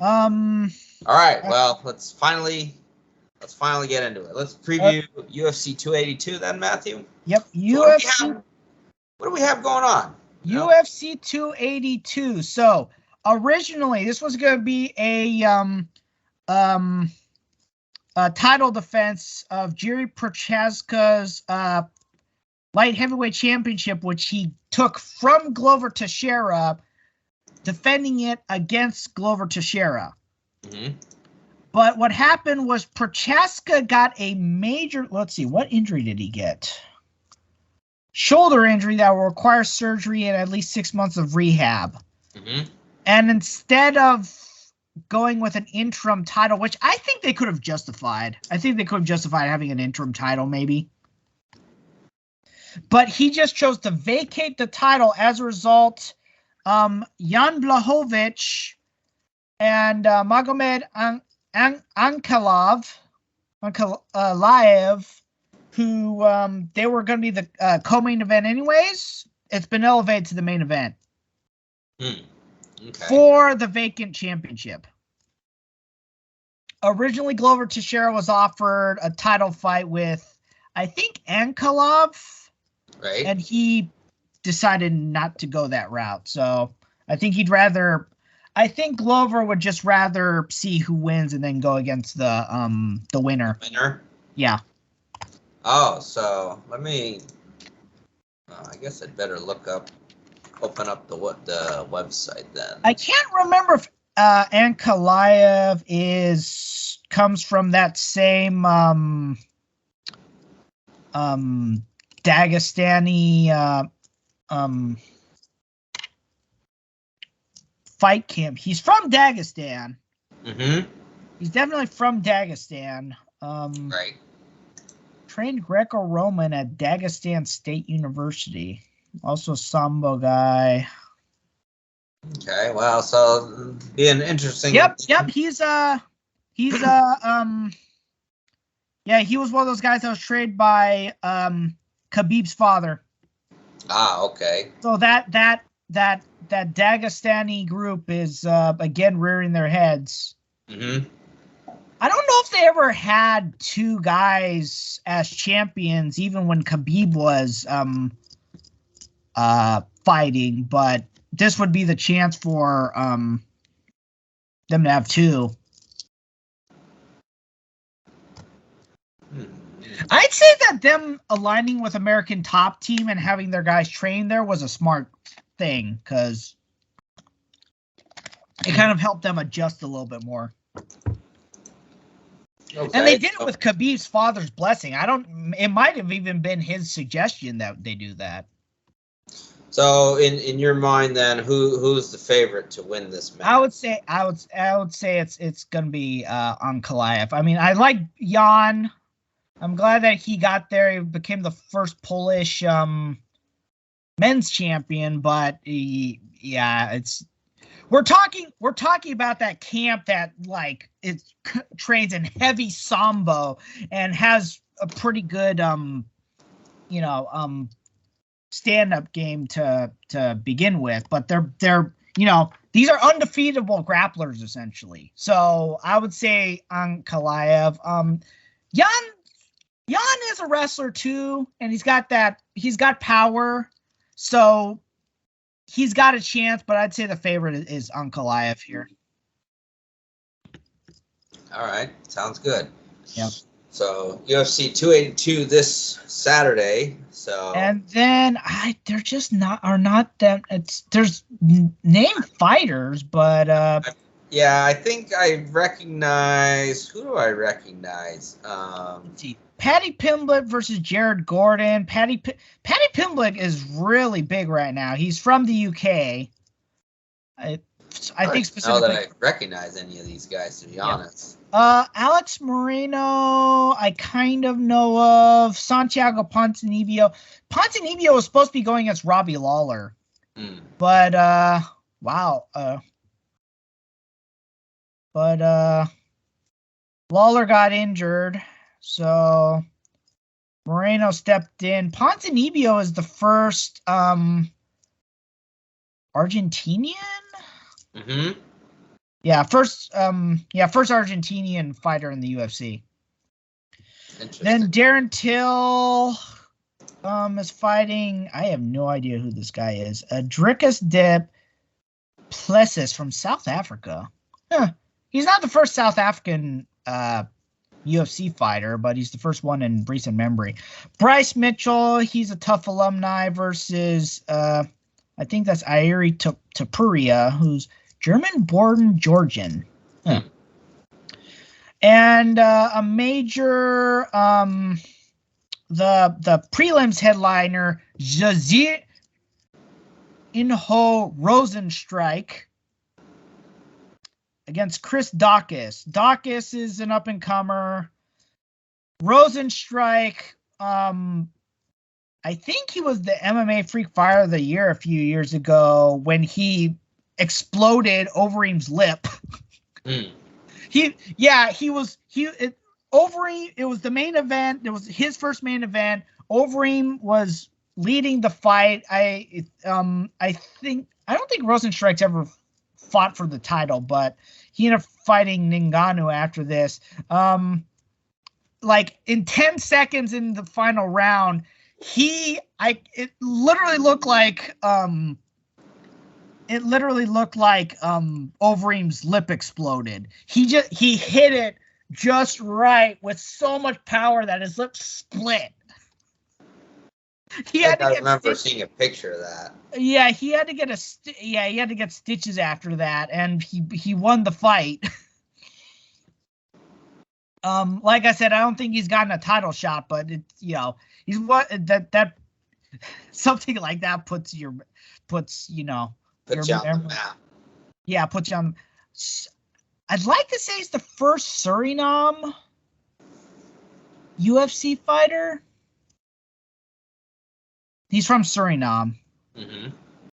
All right. Well, let's finally get into it. Let's preview UFC 282 then, Matthew. Yep. UFC. What do we have going on? UFC 282. So originally, this was going to be a title defense of Jiri Prochazka's light heavyweight championship, which he took from Glover Teixeira, defending it against Glover Teixeira. Mm-hmm. But what happened was Prochazka got a major, let's see, what injury did he get? Shoulder injury that will require surgery and at least 6 months of rehab. Mm-hmm. And instead of going with an interim title, which I think they could have justified. I think they could have justified having an interim title, maybe. But he just chose to vacate the title. As a result, Jan Blachowicz and Magomed Ankalaev, who they were going to be the co-main event anyways, it's been elevated to the main event. Okay. For the vacant championship. Originally, Glover Teixeira was offered a title fight with, I think, Ankalaev. Right. And he decided not to go that route. So I think Glover would just rather see who wins and then go against the winner. The winner? Yeah. Oh, so let me, I guess I'd better open up the website then. I can't remember if Ankalaev comes from that same Dagestani fight camp. He's from Dagestan. Mm-hmm. He's definitely from Dagestan. Right. Trained Greco-Roman at Dagestan State University. Also Sambo guy. Okay, well, so be an interesting. Yep. He's yeah, he was one of those guys that was trained by Khabib's father. Ah, okay. So that Dagestani group is again rearing their heads. Mm-hmm. I don't know if they ever had two guys as champions, even when Khabib was fighting, but this would be the chance for them to have two. I'd say that them aligning with American Top Team and having their guys train there was a smart thing because it kind of helped them adjust a little bit more. Okay. And they did it with Khabib's father's blessing. It might have even been his suggestion that they do that. So in your mind then, who's the favorite to win this match? I would say it's gonna be Ankalaev. I mean, I like Jan. I'm glad that he got there. He became the first Polish men's champion, but we're talking about that camp that like it trains in heavy sambo and has a pretty good stand-up game to begin with, but they're these are undefeatable grapplers essentially. So I would say Ankalaev. Jan is a wrestler too, and he's got power, so he's got a chance, but I'd say the favorite is Ankalaev here. All right, sounds good. Yep. So UFC 282 this Saturday. So and then there's named fighters, but yeah, I think I recognize. Who do I recognize? Let's see. Paddy Pimblett versus Jared Gordon. Paddy Pimblett is really big right now. He's from the UK. I think specifically. Not that I recognize any of these guys, to be honest. Alex Moreno, I kind of know of. Santiago Ponzinibbio. Ponzinibbio was supposed to be going against Robbie Lawler. But, wow. But Lawler got injured, so Moreno stepped in. Ponzinibbio is the first Argentinian? Mm-hmm. first Argentinian fighter in the UFC. Interesting. Then Darren Till is fighting. I have no idea who this guy is. Dricus de Plessis from South Africa. Huh. He's not the first South African UFC fighter, but he's the first one in recent memory. Bryce Mitchell, he's a Tough alumni versus I think that's Airi Tapuria, who's German-born Georgian. Huh. And a major the prelims headliner Jazir Inho Rosenstrike against Chris Dawkins. Dawkins is an up-and-comer. Rosenstrike, I think he was the MMA Freak Fighter of the Year a few years ago when he exploded Overeem's lip. It was the main event. It was his first main event. Overeem was leading the fight. I don't think Rosenstrike's ever fought for the title, but he ended up fighting Ngannou after this. Like in 10 seconds in the final round, it literally looked like Overeem's lip exploded. He hit it just right with so much power that his lip split. I remember seeing a picture of that. Yeah, he had to get stitches after that, and he won the fight. Like I said, I don't think he's gotten a title shot, but he's what that something like that puts you on the map. Yeah, puts you on. I'd like to say he's the first Suriname UFC fighter. He's from Suriname. Mm-hmm.